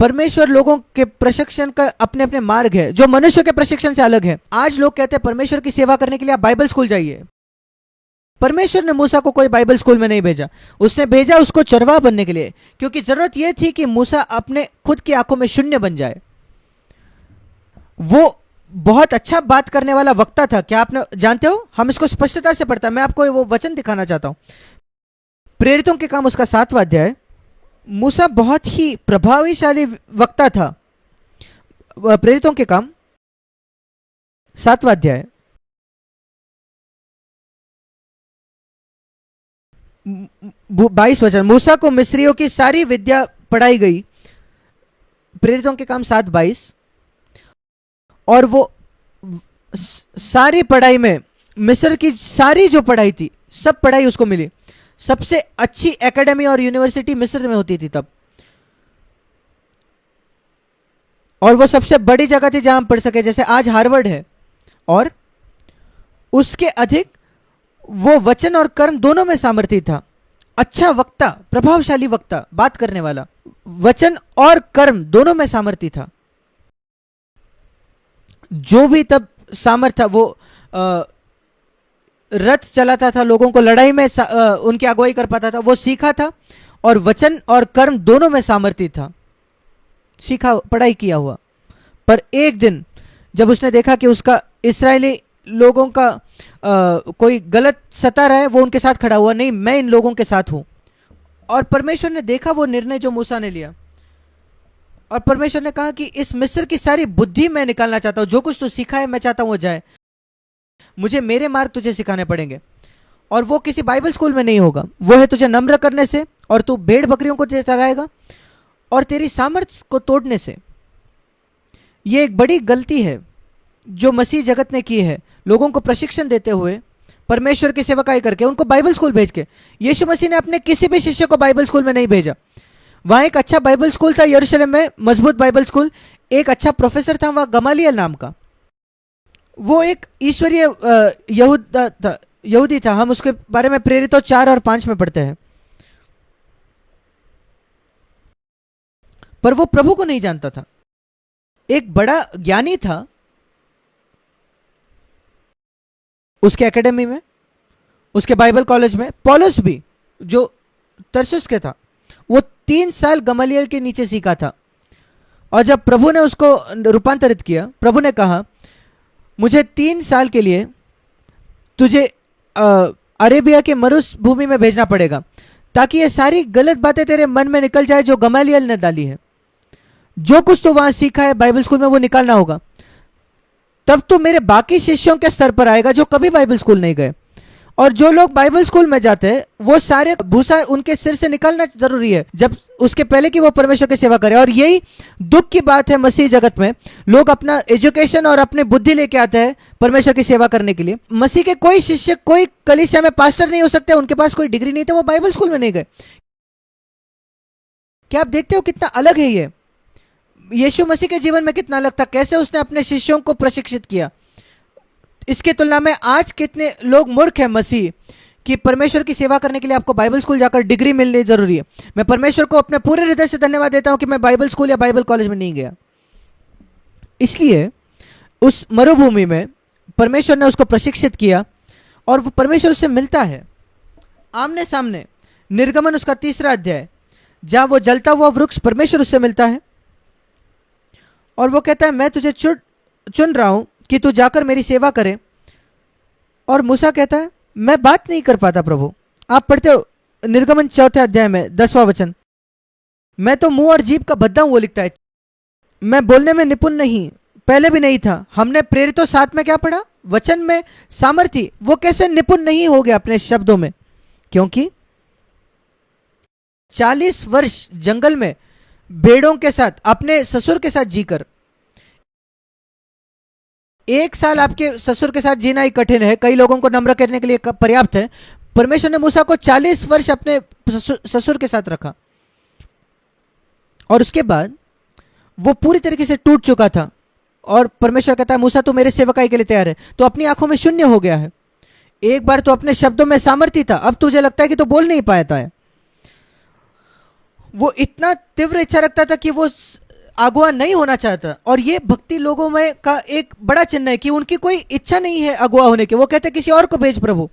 परमेश्वर लोगों के प्रशिक्षण का अपने अपने मार्ग है जो मनुष्य के प्रशिक्षण से अलग है। आज लोग कहते हैं परमेश्वर की सेवा करने के लिए आप बाइबल स्कूल जाइए। परमेश्वर ने मूसा को कोई बाइबल स्कूल में नहीं भेजा, उसने भेजा उसको चरवाहा बनने के लिए, क्योंकि जरूरत यह थी कि मूसा अपने खुद की आंखों में शून्य बन जाए। वो बहुत अच्छा बात करने वाला वक्ता था, क्या आपने जानते हो? हम इसको स्पष्टता से पढ़ता है। मैं आपको वो वचन दिखाना चाहता हूं, प्रेरितों के काम उसका 7वां अध्याय। मूसा बहुत ही प्रभावशाली वक्ता था। प्रेरितों के काम 7वां अध्याय 22 वचन। मूसा को मिस्रियों की सारी विद्या पढ़ाई गई। प्रेरितों के काम 7:22। और वो सारी पढ़ाई में मिस्र की सारी जो पढ़ाई थी, सब पढ़ाई उसको मिली। सबसे अच्छी एकेडमी और यूनिवर्सिटी मिस्र में होती थी तब, और वो सबसे बड़ी जगह थी जहां हम पढ़ सके, जैसे आज हार्वर्ड है। और उसके अधिक वो वचन और कर्म दोनों में सामर्थ्य था। अच्छा वक्ता, प्रभावशाली वक्ता, बात करने वाला, वचन और कर्म दोनों में सामर्थ्य था। जो भी तब सामर्थ्य था, वो रथ चलाता था, लोगों को लड़ाई में उनकी अगुवाई कर पाता था, वो सीखा था। और वचन और कर्म दोनों में सामर्थ्य था, सीखा, पढ़ाई किया हुआ। पर एक दिन जब उसने देखा कि उसका इस्राएली लोगों का कोई गलत सता रहा है, वो उनके साथ खड़ा हुआ, नहीं मैं इन लोगों के साथ हूं। और परमेश्वर ने देखा वो निर्णय जो मूसा ने लिया, और परमेश्वर ने कहा कि इस मिस्र की सारी बुद्धि मैं निकालना चाहता हूं, जो कुछ तू सीखा है मैं चाहता हूं वो जाए, मुझे मेरे मार्ग तुझे सिखाने पड़ेंगे। और वो किसी बाइबल स्कूल में नहीं होगा, वो है तुझे नम्र करने से, और तू भेड़ बकरियों को चराएगा, और तेरी सामर्थ्य को तोड़ने से। ये एक बड़ी गलती है जो मसीह जगत ने की है, लोगों को प्रशिक्षण देते हुए, परमेश्वर की सेवकाई करके, उनको बाइबल स्कूल भेज के। यीशु मसीह ने अपने किसी भी शिष्य को बाइबल स्कूल में नहीं भेजा। वहां एक अच्छा बाइबल स्कूल था यरूशलेम में, मजबूत बाइबल स्कूल। एक अच्छा प्रोफेसर था वहां, गमालियल नाम का। वो एक ईश्वरीय यहूदी था। हम उसके बारे में प्रेरितों 4 और 5 में पढ़ते हैं। पर वो प्रभु को नहीं जानता था। एक बड़ा ज्ञानी था उसके एकेडमी में, उसके बाइबल कॉलेज में। पौलुस भी, जो तरसुस के था, वो 3 साल गमालियल के नीचे सीखा था। और जब प्रभु ने उसको रूपांतरित किया, प्रभु ने कहा मुझे 3 साल के लिए तुझे अरेबिया के मरुभूमि में भेजना पड़ेगा, ताकि ये सारी गलत बातें तेरे मन में निकल जाए जो गमालियल ने डाली है। जो कुछ तो वहां सीखा है बाइबल स्कूल में वो निकालना होगा, तब तो मेरे बाकी शिष्यों के स्तर पर आएगा जो कभी बाइबल स्कूल नहीं गए। और जो लोग बाइबल स्कूल में जाते हैं, वो सारे भूसा उनके सिर से निकालना जरूरी है, जब उसके पहले कि वो परमेश्वर की सेवा करे। और यही दुख की बात है मसीह जगत में, लोग अपना एजुकेशन और अपनी बुद्धि लेके आते हैं परमेश्वर की सेवा करने के लिए। मसीह के कोई शिष्य, कोई कलीसिया में पास्टर नहीं हो सकते, उनके पास कोई डिग्री नहीं था, वो बाइबल स्कूल में नहीं गए। क्या आप देखते हो कितना अलग है ये? यीशु मसीह के जीवन में कितना अलग था, कैसे उसने अपने शिष्यों को प्रशिक्षित किया। इसके तुलना में आज कितने लोग मूर्ख हैं मसीह कि परमेश्वर की सेवा करने के लिए आपको बाइबल स्कूल जाकर डिग्री मिलनी जरूरी है। मैं परमेश्वर को अपने पूरे हृदय से धन्यवाद देता हूं कि मैं बाइबल स्कूल या बाइबल कॉलेज में नहीं गया। इसलिए उस मरुभूमि में परमेश्वर ने उसको प्रशिक्षित किया, और वो परमेश्वर उससे मिलता है आमने सामने। निर्गमन उसका 3रा अध्याय, जहां वो जलता हुआ वृक्ष, परमेश्वर उससे मिलता है और वो कहता है मैं तुझे चुन रहा हूं कि तू जाकर मेरी सेवा करे। और मूसा कहता है मैं बात नहीं कर पाता प्रभु। आप पढ़ते हो निर्गमन 4 अध्याय में 10वां वचन, मैं तो मुंह और जीभ का भद्दा हूं, वो लिखता है। मैं बोलने में निपुण नहीं, पहले भी नहीं था। हमने प्रेरितों 7 में क्या पढ़ा? वचन में सामर्थ्य। वो कैसे निपुण नहीं हो गया अपने शब्दों में? क्योंकि 40 वर्ष जंगल में भेड़ों के साथ, अपने ससुर के साथ जीकर, 1 साल आपके ससुर के साथ जीना ही कठिन है, कई लोगों को नम्र करने के लिए पर्याप्त है। परमेश्वर ने मूसा को 40 वर्ष अपने ससुर के साथ रखा, और उसके बाद वो पूरी तरीके से टूट चुका था। और परमेश्वर कहता है मूसा तू मेरे सेवकाई के लिए तैयार है, तो अपनी आंखों में शून्य हो गया है। एक बार तो अपने शब्दों में सामर्थ्य था, अब तुझे लगता है कि तो बोल नहीं पाता है। वो इतना तीव्र इच्छा रखता था कि वो अगुआ नहीं होना चाहता। और ये भक्ति लोगों में का एक बड़ा चिन्ह है कि उनकी कोई इच्छा नहीं है अगुआ होने की। वो कहते हैं किसी और को भेज प्रभु।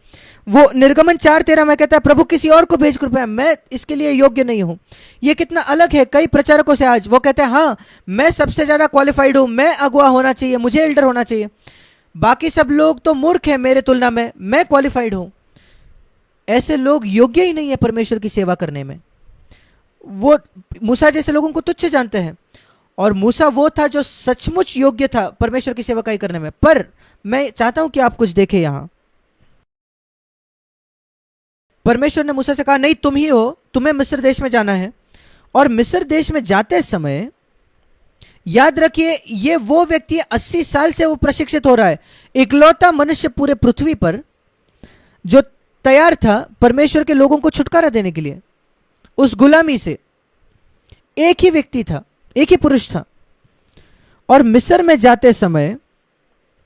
वो निर्गमन 4:13 में कहता है प्रभु किसी और को भेज कृपया, मैं इसके लिए योग्य नहीं हूं। ये कितना अलग है कई प्रचारकों से। आज वो कहते हैं हाँ मैं सबसे ज्यादा क्वालिफाइड हूं, मैं अगुआ होना चाहिए, मुझे एल्डर होना चाहिए, बाकी सब लोग तो मूर्ख हैं मेरे तुलना में, मैं क्वालिफाइड हूं। ऐसे लोग योग्य ही नहीं है परमेश्वर की सेवा करने में। वो मूसा जैसे लोगों को तुच्छ जानते हैं, और मूसा वो था जो सचमुच योग्य था परमेश्वर की सेवकाई करने में। पर मैं चाहता हूं कि आप कुछ देखें यहां। परमेश्वर ने मूसा से कहा नहीं तुम ही हो, तुम्हें मिस्र देश में जाना है। और मिस्र देश में जाते समय याद रखिए ये वो व्यक्ति 80 साल से वो प्रशिक्षित हो रहा है, इकलौता मनुष्य पूरे पृथ्वी पर जो तैयार था परमेश्वर के लोगों को छुटकारा देने के लिए उस गुलामी से। एक ही व्यक्ति था, एक ही पुरुष था। और मिस्र में जाते समय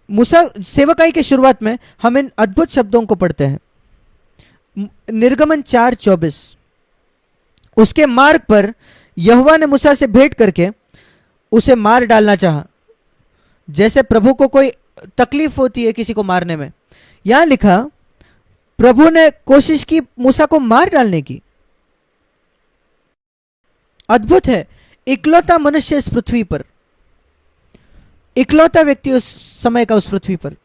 मूसा सेवकाई की शुरुआत में हम इन अद्भुत शब्दों को पढ़ते हैं। निर्गमन 4:24, उसके मार्ग पर यहोवा ने मूसा से भेंट करके उसे मार डालना चाहा, जैसे प्रभु को कोई तकलीफ होती है किसी को मारने में। यहां लिखा प्रभु ने कोशिश की मूसा को मार डालने की। अद्भुत है, इकलौता मनुष्य इस पृथ्वी पर, इकलौता व्यक्ति उस समय का उस पृथ्वी पर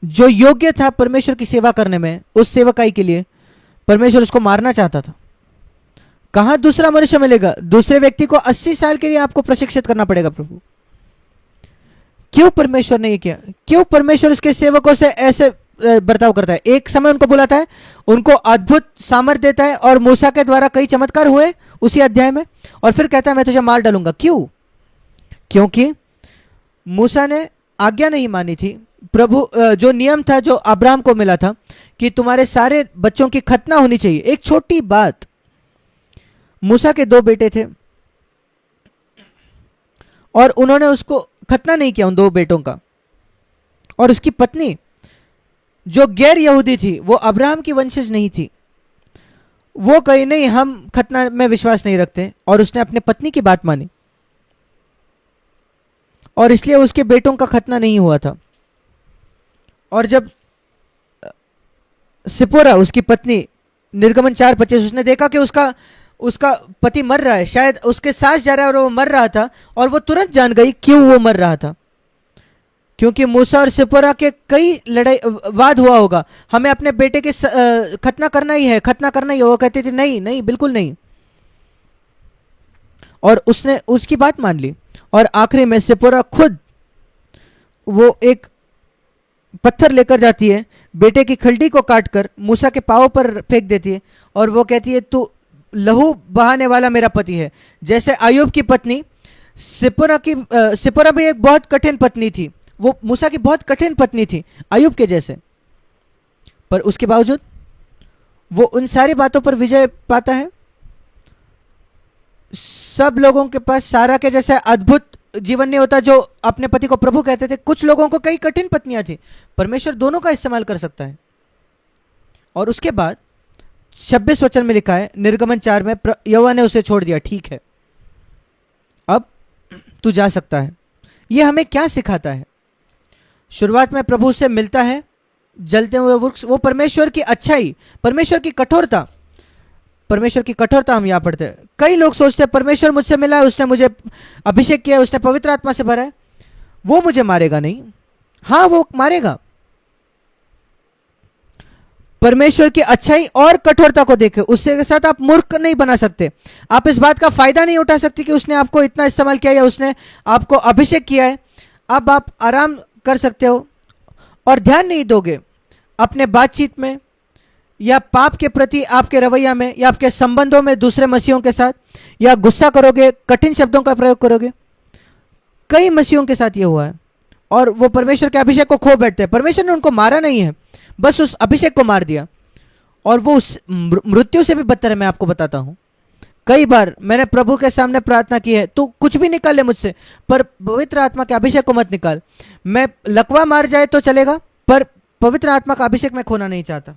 जो योग्य था परमेश्वर की सेवा करने में, उस सेवकाई के लिए परमेश्वर उसको मारना चाहता था। कहां दूसरा मनुष्य मिलेगा? दूसरे व्यक्ति को 80 साल के लिए आपको प्रशिक्षित करना पड़ेगा। प्रभु क्यों परमेश्वर ने ये किया? क्यों परमेश्वर उसके सेवकों से ऐसे बर्ताव करता है? एक समय उनको बुलाता है, उनको अद्भुत सामर्थ देता है, और मूसा के द्वारा कई चमत्कार हुए उसी अध्याय में, और फिर कहता है मैं तुझे मार डालूंगा। क्यों? क्योंकि मूसा ने आज्ञा नहीं मानी थी। प्रभु जो नियम था जो अब्राहम को मिला था कि तुम्हारे सारे बच्चों की खतना होनी चाहिए। एक छोटी बात, मूसा के 2 बेटे थे और उन्होंने उसको खतना नहीं किया उन 2 बेटों का। और उसकी पत्नी जो गैर यहूदी थी, वो अब्राहम की वंशज नहीं थी, वो कही नहीं हम खतना में विश्वास नहीं रखते, और उसने अपने पत्नी की बात मानी और इसलिए उसके बेटों का खतना नहीं हुआ था। और जब सिपोरा उसकी पत्नी, निर्गमन 4:25, उसने देखा कि उसका पति मर रहा है, शायद उसके सास जा रहा है और वो मर रहा था, और वो तुरंत जान गई क्यों वो मर रहा था। क्योंकि मूसा और सिपोरा के कई लड़ाई वाद हुआ होगा, हमें अपने बेटे के खतना करना ही है, खतना करना ही है। वो कहती थी नहीं नहीं बिल्कुल नहीं, और उसने उसकी बात मान ली। और आखिरी में सिपोरा खुद वो एक पत्थर लेकर जाती है, बेटे की खलड़ी को काटकर मूसा के पांव पर फेंक देती है, और वो कहती है तू लहू बहाने वाला मेरा पति है। जैसे अय्यूब की पत्नी सिपोरा भी एक बहुत कठिन पत्नी थी, वो मूसा की बहुत कठिन पत्नी थी अय्यूब के जैसे, पर उसके बावजूद वो उन सारी बातों पर विजय पाता है। सब लोगों के पास सारा के जैसे अद्भुत जीवन नहीं होता जो अपने पति को प्रभु कहते थे। कुछ लोगों को कई कठिन पत्नियां थी, परमेश्वर दोनों का इस्तेमाल कर सकता है। और उसके बाद 26 वचन में लिखा है, निर्गमन 4 में, यहोवा ने उसे छोड़ दिया, ठीक है अब तू जा सकता है। यह हमें क्या सिखाता है? शुरुआत में प्रभु से मिलता है, जलते हुए वृक्ष, वो परमेश्वर की अच्छाई, परमेश्वर की कठोरता, परमेश्वर की कठोरता हम यहां पढ़ते हैं। कई लोग सोचते हैं परमेश्वर मुझसे मिला है, उसने मुझे अभिषेक किया, उसने पवित्र आत्मा से भरा है, वो मुझे मारेगा नहीं। हाँ वो मारेगा। परमेश्वर की अच्छाई और कठोरता को देखें, उसके साथ आप मूर्ख नहीं बना सकते। आप इस बात का फायदा नहीं उठा सकते कि उसने आपको इतना इस्तेमाल किया या उसने आपको अभिषेक किया है। अब आप आराम कर सकते हो और ध्यान नहीं दोगे अपने बातचीत में या पाप के प्रति आपके रवैया में या आपके संबंधों में दूसरे मसीहों के साथ, या गुस्सा करोगे, कठिन शब्दों का प्रयोग करोगे। कई मसीहों के साथ ये हुआ है और वो परमेश्वर के अभिषेक को खो बैठते हैं। परमेश्वर ने उनको मारा नहीं है, बस उस अभिषेक को मार दिया, और वो उस मृत्यु से भी बदतर है। मैं आपको बताता हूं, कई बार मैंने प्रभु के सामने प्रार्थना की है, तू कुछ भी निकाल ले मुझसे, पर पवित्र आत्मा के अभिषेक को मत निकाल। मैं लकवा मार जाए तो चलेगा, पर पवित्र आत्मा का अभिषेक मैं खोना नहीं चाहता।